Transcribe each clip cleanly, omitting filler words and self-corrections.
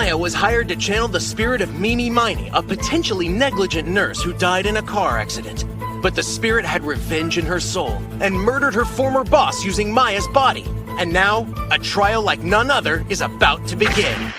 Maya was hired to channel the spirit of Mimi Miney, a potentially negligent nurse who died in a car accident. But the spirit had revenge in her soul and murdered her former boss using Maya's body. And now, a trial like none other is about to begin.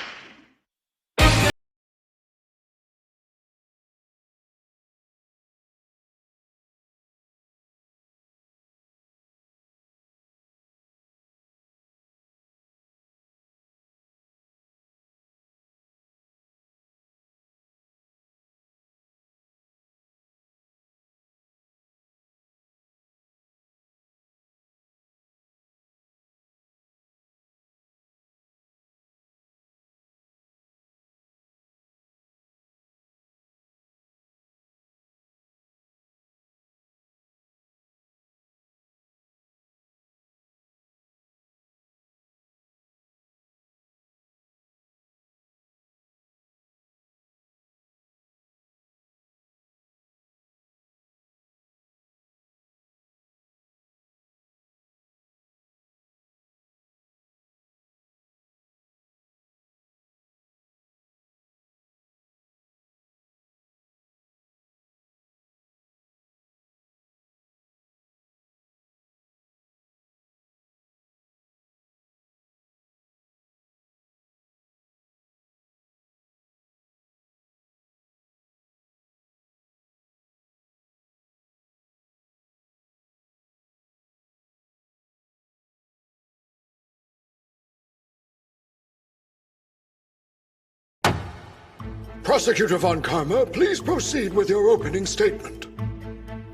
Prosecutor Von Karma, please proceed with your opening statement.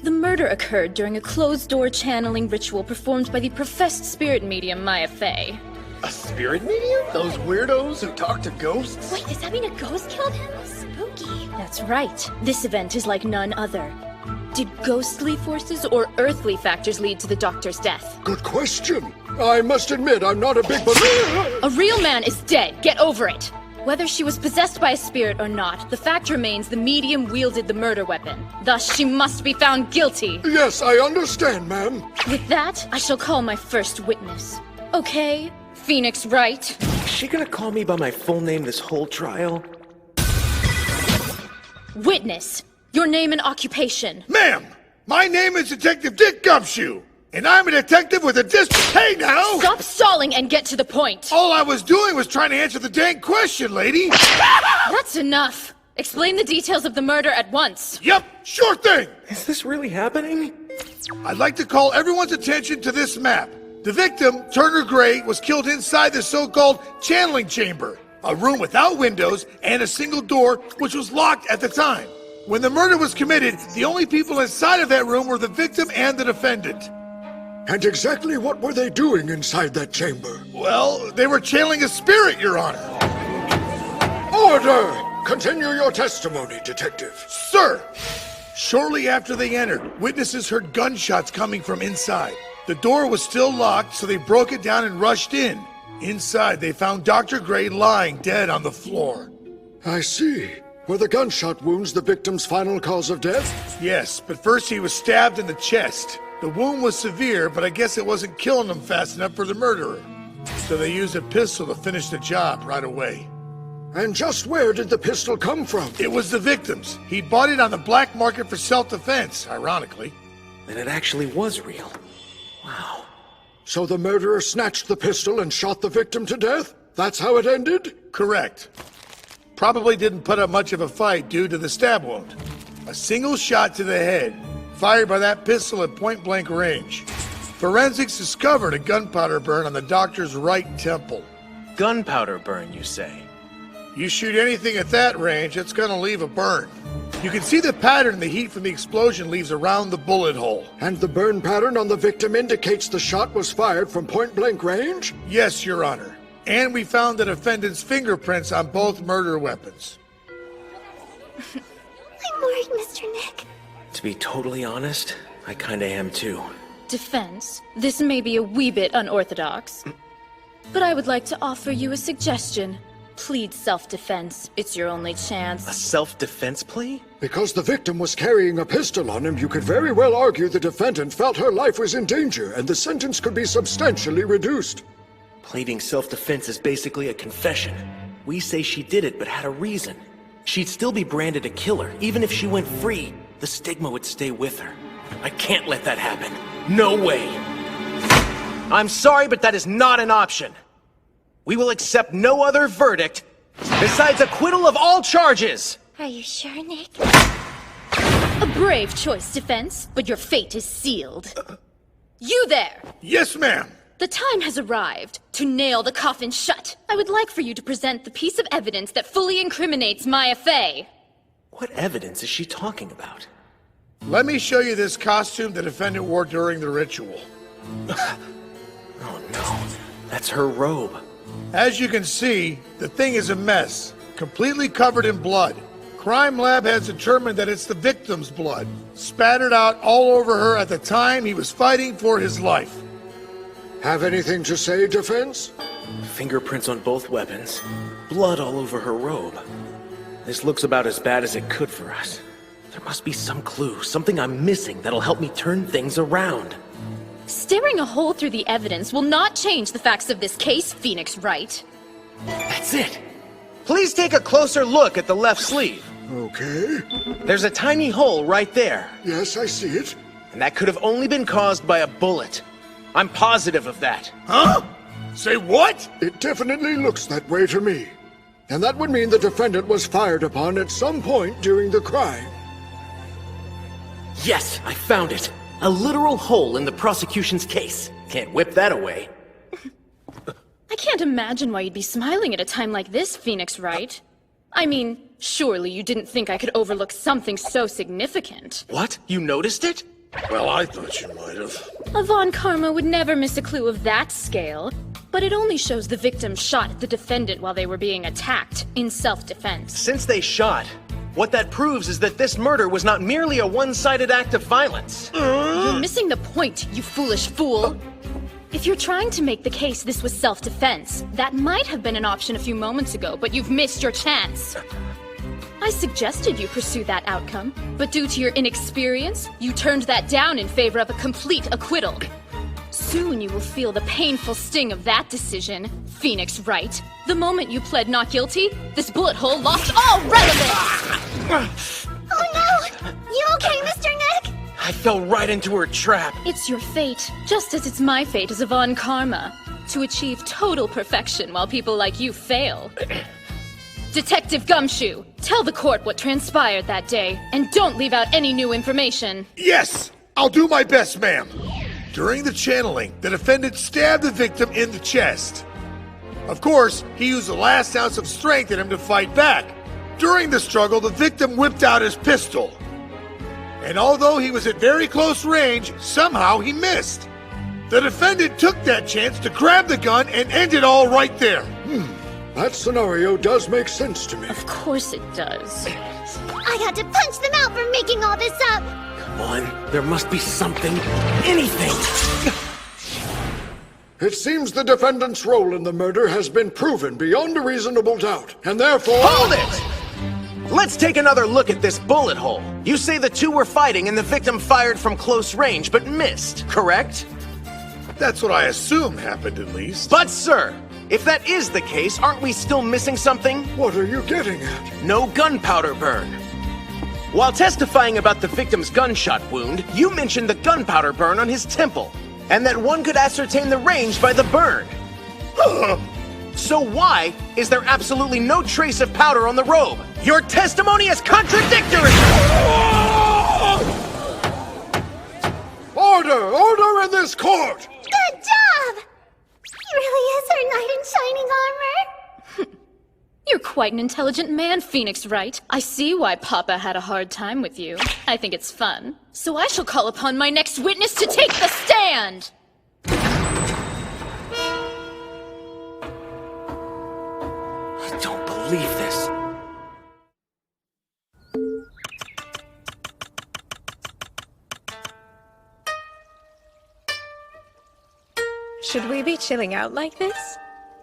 The murder occurred during a closed-door channeling ritual performed by the professed spirit medium Maya Fey. A spirit medium? Those weirdos who talk to ghosts? Wait, does that mean a ghost killed him? Spooky. That's right. This event is like none other. Did ghostly forces or earthly factors lead to the doctor's death? Good question. I must admit, I'm not a big believer. A real man is dead. Get over it. Whether she was possessed by a spirit or not, the fact remains the medium wielded the murder weapon. Thus, she must be found guilty. Yes, I understand, ma'am. With that, I shall call my first witness. Okay, Phoenix Wright. Is she gonna call me by my full name this whole trial? Witness, your name and occupation. Ma'am, my name is Detective Dick Gumshoe, and I'm a detective with a district. Hey now! Stop stalling and get to the point. All I was doing was trying to answer the dang question, lady. That's enough. Explain the details of the murder at once. Yep, sure thing. Is this really happening? I'd like to call everyone's attention to this map. The victim, Turner Gray, was killed inside the so-called channeling chamber, a room without windows and a single door which was locked at the time. When the murder was committed, the only people inside of that room were the victim and the defendant. And exactly what were they doing inside that chamber? Well, they were channeling a spirit, Your Honor. Order! Continue your testimony, Detective. Sir! Shortly after they entered, witnesses heard gunshots coming from inside. The door was still locked, so they broke it down and rushed in. Inside, they found Dr. Gray lying dead on the floor. I see. Were the gunshot wounds the victim's final cause of death? Yes, but first he was stabbed in the chest. The wound was severe, but I guess it wasn't killing him fast enough for the murderer. So they used a pistol to finish the job right away. And just where did the pistol come from? It was the victim's. He bought it on the black market for self-defense, ironically. Then it actually was real. Wow. So the murderer snatched the pistol and shot the victim to death? That's how it ended? Correct. Probably didn't put up much of a fight due to the stab wound. A single shot to the head, fired by that pistol at point-blank range. Forensics discovered a gunpowder burn on the doctor's right temple. Gunpowder burn, you say? You shoot anything at that range, it's gonna leave a burn. You can see the pattern the heat from the explosion leaves around the bullet hole. And the burn pattern on the victim indicates the shot was fired from point-blank range? Yes, Your Honor. And we found the defendant's fingerprints on both murder weapons. I'm worried, Mr. Nick. To be totally honest, I kinda am too. Defense, this may be a wee bit unorthodox, but I would like to offer you a suggestion. Plead self-defense. It's your only A chance. self-defense plea? Because the victim was carrying a pistol on him, you could very well argue the defendant felt her life was in danger, and the sentence could be substantially reduced. Pleading self-defense is basically a confession. We say she did it but had a reason. She'd still be branded a killer. Even if she went free, the stigma would stay with her. I can't let that happen. No way. I'm sorry, but that is not an option. We will accept no other verdict besides acquittal of all charges. Are you sure, Nick? A brave choice, Defense, but your fate is sealed. You there! Yes, ma'am. The time has arrived to nail the coffin shut. I would like for you to present the piece of evidence that fully incriminates Maya Fey. What evidence is she talking about? Let me show you this costume the defendant wore during the ritual. Oh no, that's her robe. As you can see, the thing is a mess, completely covered in blood. Crime Lab has determined that it's the victim's blood, spattered out all over her at the time he was fighting for his life. Have anything to say, Defense? Fingerprints on both weapons, blood all over her robe. This looks about as bad as it could for us. There must be some clue, something I'm missing that'll help me turn things around. Staring a hole through the evidence will not change the facts of this case, Phoenix Wright. That's it. Please take a closer look at the left sleeve. Okay. There's a tiny hole right there, Yes, I see it. and that could have only been caused by a bullet. I'm positive of that. Huh? Say what? It definitely looks that way to me. And that would mean the defendant was fired upon at some point during the crime. Yes, I found it. A literal hole in the prosecution's case. Can't whip that away. I can't imagine why you'd be smiling at a time like this, Phoenix Wright. I mean, surely you didn't think I could overlook something so significant. What? You noticed it? Well, I thought you might have. A Von Karma would never miss a clue of that scale, but it only shows the victim shot at the defendant while they were being attacked, in self-defense. Since they shot, what that proves is that this murder was not merely a one-sided act of violence. You're missing the point, you foolish fool! If you're trying to make the case this was self-defense, that might have been an option a few moments ago, but you've missed your chance. I suggested you pursue that outcome, but due to your inexperience, you turned that down in favor of a complete acquittal. Soon you will feel the painful sting of that decision, Phoenix Wright. The moment you pled not guilty, this bullet hole lost all relevance! Oh no! You okay, Mr. Nick? I fell right into her trap. It's your fate, just as it's my fate as a Von Karma, to achieve total perfection while people like you fail. Detective Gumshoe, tell the court what transpired that day, and don't leave out any new information. Yes! I'll do my best, ma'am. During the channeling, the defendant stabbed the victim in the chest. Of course, he used the last ounce of strength in him to fight back. During the struggle, the victim whipped out his pistol. And although he was at very close range, somehow he missed. The defendant took that chance to grab the gun and end it all right there. That scenario does make sense to me. Of course it does. I had to punch them out for making all this up! Come on, there must be something, anything. It seems the defendant's role in the murder has been proven beyond a reasonable doubt, and therefore— Hold it! Let's take another look at this bullet hole. You say the two were fighting and the victim fired from close range but missed, correct? That's what I assume happened, at least. But sir, if that is the case, aren't we still missing something? What are you getting at? No gunpowder burn. While testifying about the victim's gunshot wound, you mentioned the gunpowder burn on his temple, and that one could ascertain the range by the burn. So why is there absolutely no trace of powder on the robe? Your testimony is contradictory! Order! Order in this court! Good job! He really is our knight in shining armor! You're quite an intelligent man, Phoenix Wright. I see why Papa had a hard time with you. I think it's fun. So I shall call upon my next witness to take the stand! I don't believe this. Should we be chilling out like this?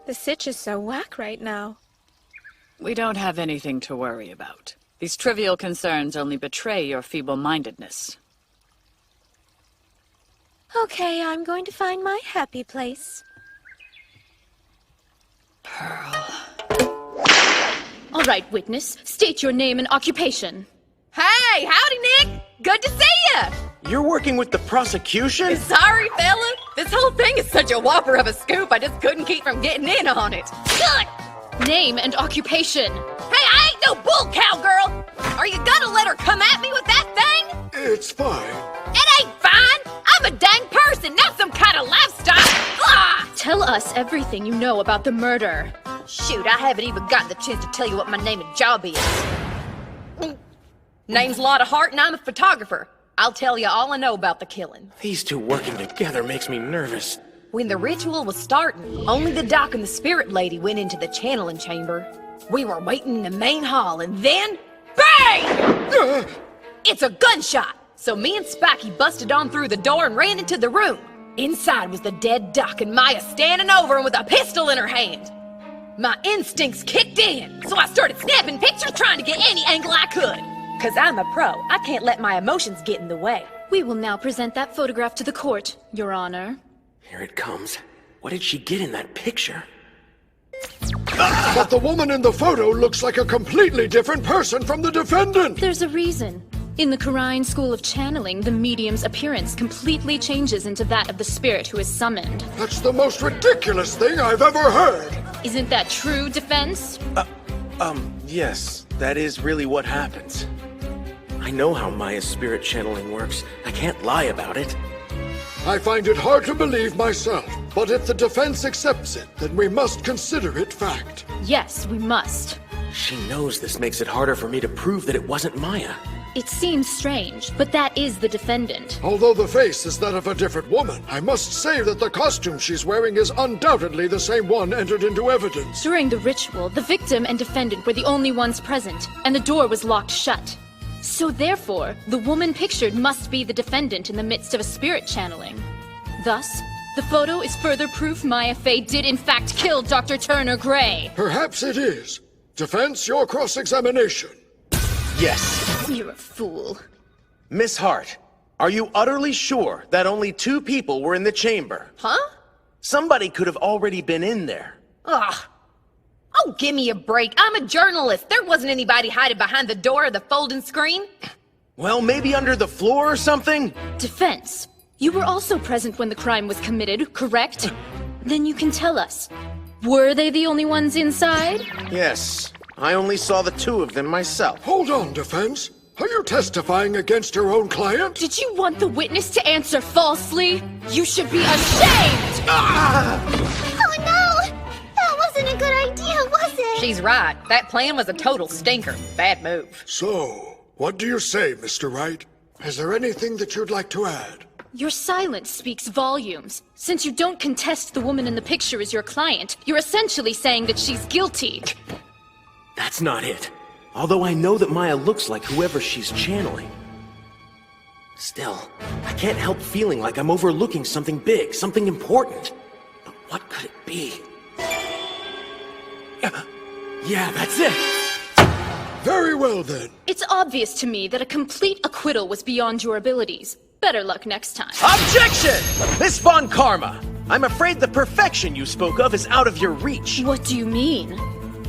The sitch is so whack right now. We don't have anything to worry about. These trivial concerns only betray your feeble-mindedness. Okay, I'm going to find my happy place. Pearl. right, witness. State your name and occupation. Hey, howdy, Nick. Good to see ya. You're working with the prosecution? Sorry, fella. This whole thing is such a whopper of a scoop, I just couldn't keep from getting in on it. Good. Name and occupation. Hey, I ain't no bull cow girl. Are you gonna let her come at me with that thing? It's fine. It ain't fine. I'm a dang person, not some kind of lifestyle. Ah! Tell us everything you know about the murder. Shoot, I haven't even gotten the chance to tell you what my name and job is. Name's Lotta Hart, and I'm a photographer. I'll tell you all I know about the killing. These two working together makes me nervous. When the ritual was starting, only the doc and the spirit lady went into the channeling chamber. We were waiting in the main hall, and then, bang! It's a gunshot! So me and Spiky busted on through the door and ran into the room. Inside was the dead doc and Maya standing over him with a pistol in her hand. My instincts kicked in, so I started snapping pictures trying to get any angle I could. 'Cause I'm a pro, I can't let my emotions get in the way. We will now present that photograph to the court, Your Honor. Here it comes. What did she get in that picture? But the woman in the photo looks like a completely different person from the defendant! There's a reason. In the Karine School of Channeling, the medium's appearance completely changes into that of the spirit who is summoned. That's the most ridiculous thing I've ever heard! Isn't that true, defense? Yes, that is really what happens. I know how Maya's spirit channeling works. I can't lie about it. I find it hard to believe myself, but if the defense accepts it, then we must consider it fact. Yes, we must. She knows this makes it harder for me to prove that it wasn't Maya. It seems strange, but that is the defendant. Although the face is that of a different woman, I must say that the costume she's wearing is undoubtedly the same one entered into evidence. During the ritual, the victim and defendant were the only ones present, and the door was locked shut. So therefore, the woman pictured must be the defendant in the midst of a spirit channeling. Thus, the photo is further proof Maya Fey did in fact kill Dr. Turner Gray. Perhaps it is. Defense, your cross-examination. Yes. You're a fool. Miss Hart, are you utterly sure that only 2 people were in the chamber? Huh? Somebody could have already been in there. Ugh. Oh, give me a break. I'm a journalist. There wasn't anybody hiding behind the door or the folding screen. Well, maybe under the floor or something? Defense, you were also present when the crime was committed, correct? Then you can tell us. Were they the only ones inside? Yes. I only saw the 2 of them myself. Hold on, defense. Are you testifying against your own client? Did you want the witness to answer falsely? You should be ashamed! Oh no! That wasn't a good idea, was it? She's right. That plan was a total stinker. Bad move. So, what do you say, Mr. Wright? Is there anything that you'd like to add? Your silence speaks volumes. Since you don't contest the woman in the picture as your client, you're essentially saying that she's guilty. That's not it. Although I know that Maya looks like whoever she's channeling. Still, I can't help feeling like I'm overlooking something big, something important. But what could it be? Yeah, that's it! Very well, then. It's obvious to me that a complete acquittal was beyond your abilities. Better luck next time. Objection! Miss Von Karma! I'm afraid the perfection you spoke of is out of your reach. What do you mean?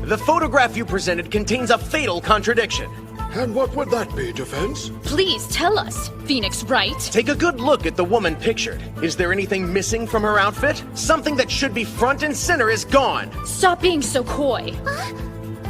The photograph you presented contains a fatal contradiction. And what would that be, defense? Please tell us, Phoenix Wright. Take a good look at the woman pictured. Is there anything missing from her outfit? Something that should be front and center is gone. Stop being so coy.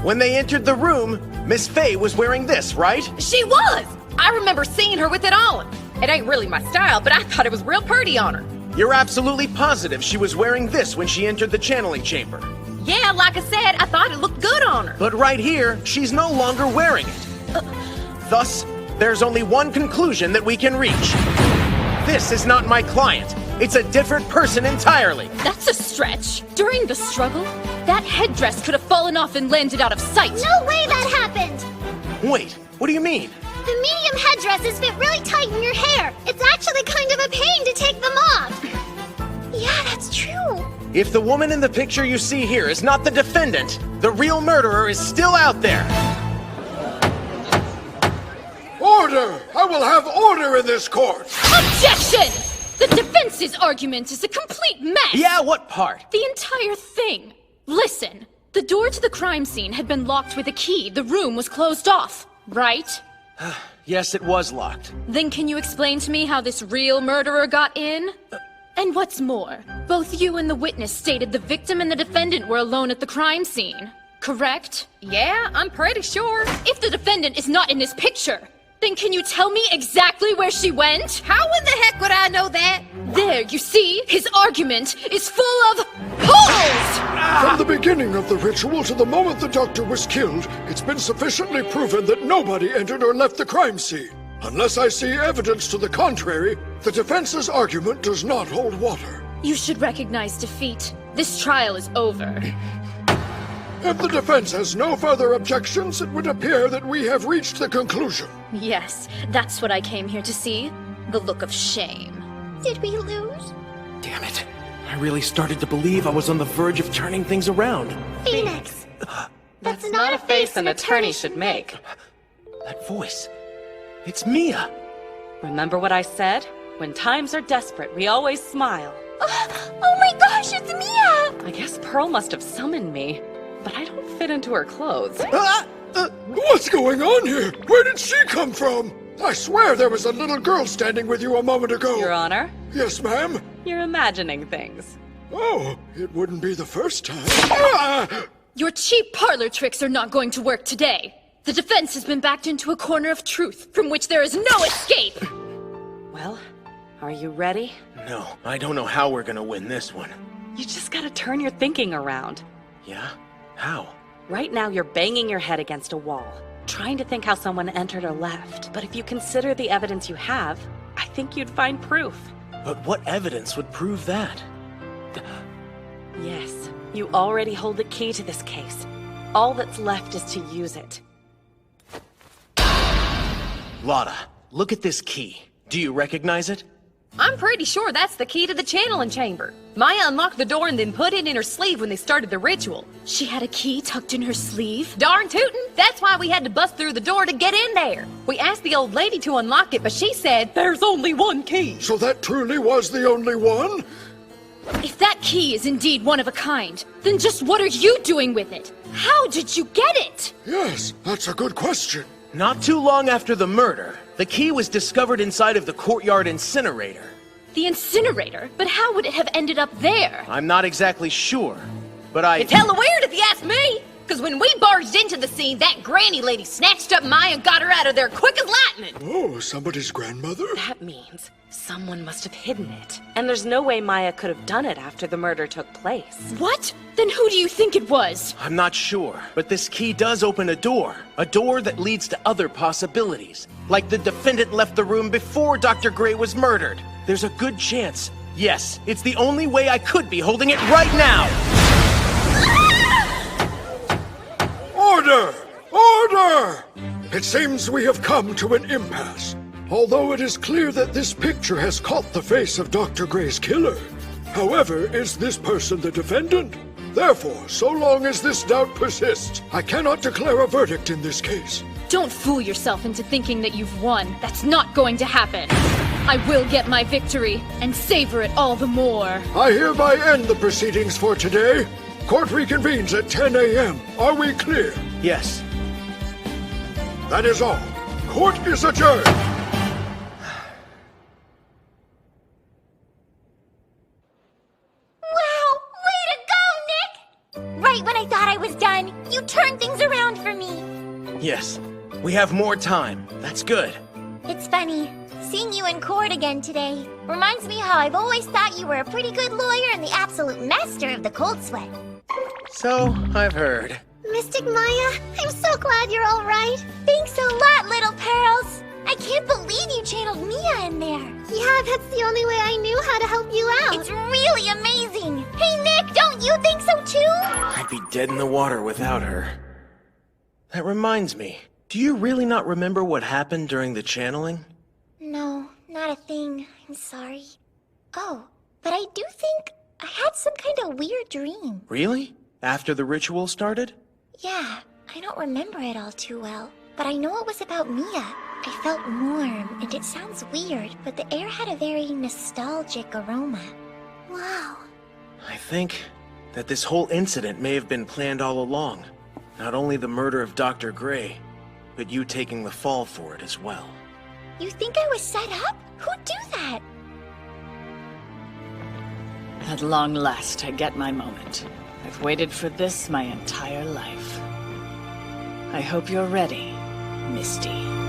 When they entered the room, Miss Fey was wearing this, right? She was! I remember seeing her with it on. It ain't really my style, but I thought it was real pretty on her. You're absolutely positive she was wearing this when she entered the channeling chamber. Yeah, like I said, I thought it looked good on her. But right here, she's no longer wearing it. Thus, there's only one conclusion that we can reach. This is not my client. It's a different person entirely. That's a stretch. During the struggle, that headdress could have fallen off and landed out of sight. No way that happened! Wait, what do you mean? The medium headdresses fit really tight in your hair. It's actually kind of a pain to take them off. Yeah, that's true. If the woman in the picture you see here is not the defendant, the real murderer is still out there. Order! I will have order in this court! Objection! The defense's argument is a complete mess. Yeah, what part? The entire thing. Listen. The door to the crime scene had been locked with a key. The room was closed off, right? Yes, it was locked. Then can you explain to me how this real murderer got in? And what's more, both you and the witness stated the victim and the defendant were alone at the crime scene, correct? Yeah, I'm pretty sure. If the defendant is not in this picture, then can you tell me exactly where she went? How in the heck would I know that? There, you see? His argument is full of holes! From the beginning of the ritual to the moment the doctor was killed, it's been sufficiently proven that nobody entered or left the crime scene. Unless I see evidence to the contrary, the defense's argument does not hold water. You should recognize defeat. This trial is over. If the defense has no further objections, it would appear that we have reached the conclusion. Yes, that's what I came here to see. The look of shame. Did we lose? Damn it. I really started to believe I was on the verge of turning things around. Phoenix! That's not a face an attorney should make. That voice. It's Mia. Remember what I said? When times are desperate, we always smile. Oh my gosh, it's Mia! I guess Pearl must have summoned me, but I don't fit into her clothes. What's going on here? Where did she come from? I swear there was a little girl standing with you a moment ago. Your Honor, Yes, ma'am. you're imagining things. Oh, it wouldn't be the first time. Ah! Your cheap parlor tricks are not going to work today. The defense has been backed into a corner of truth from which there is no escape. Well, are you ready? No, I don't know how we're gonna win this one. You just gotta turn your thinking around. Yeah? How? Right now, you're banging your head against a wall, trying to think how someone entered or left. But if you consider the evidence you have, I think you'd find proof. But what evidence would prove that? Yes, you already hold the key to this case. All that's left is to use it. Lotta, look at this key. Do you recognize it? I'm pretty sure that's the key to the channeling chamber. Maya unlocked the door and then put it in her sleeve when they started the ritual. She had a key tucked in her sleeve? Darn tootin', that's why we had to bust through the door to get in there. We asked the old lady to unlock it, but she said, there's only one key. So that truly was the only one? If that key is indeed one of a kind, then just what are you doing with it? How did you get it? Yes, that's a good question. Not too long after the murder, the key was discovered inside of the courtyard incinerator. The incinerator? But how would it have ended up there? I'm not exactly sure, but It's hella weird if you ask me. Because when we barged into the scene, that granny lady snatched up Maya and got her out of there quick as lightning. Oh, somebody's grandmother? That means someone must have hidden it. And there's no way Maya could have done it after the murder took place. What? Then who do you think it was? I'm not sure, but this key does open a door that leads to other possibilities. Like the defendant left the room before Dr. Gray was murdered. There's a good chance. Yes, it's the only way I could be holding it right now. Order! Order! It seems we have come to an impasse. Although it is clear that this picture has caught the face of Dr. Gray's killer. However, is this person the defendant? Therefore, so long as this doubt persists, I cannot declare a verdict in this case. Don't fool yourself into thinking that you've won. That's not going to happen. I will get my victory and savor it all the more. I hereby end the proceedings for today. Court reconvenes at 10 a.m. Are we clear? Yes. That is all. Court is adjourned. Wow! Way to go, Nick! Right when I thought I was done, you turned things around for me. Yes. We have more time. That's good. It's funny. Seeing you in court again today reminds me how I've always thought you were a pretty good lawyer and the absolute master of the cold sweat. So, I've heard. Mystic Maya, I'm so glad you're all right. Thanks a lot, little pearls. I can't believe you channeled Mia in there. Yeah, that's the only way I knew how to help you out. It's really amazing. Hey, Nick, don't you think so too? I'd be dead in the water without her. That reminds me. Do you really not remember what happened during the channeling? No, not a thing. I'm sorry. Oh, but I do think I had some kind of weird dream. Really? After the ritual started? Yeah, I don't remember it all too well, but I know it was about Mia. I felt warm, and it sounds weird, but the air had a very nostalgic aroma. Wow. I think that this whole incident may have been planned all along. Not only the murder of Dr. Gray, but you taking the fall for it as well. You think I was set up? Who'd do that? At long last, I get my moment. I've waited for this my entire life. I hope you're ready, Misty.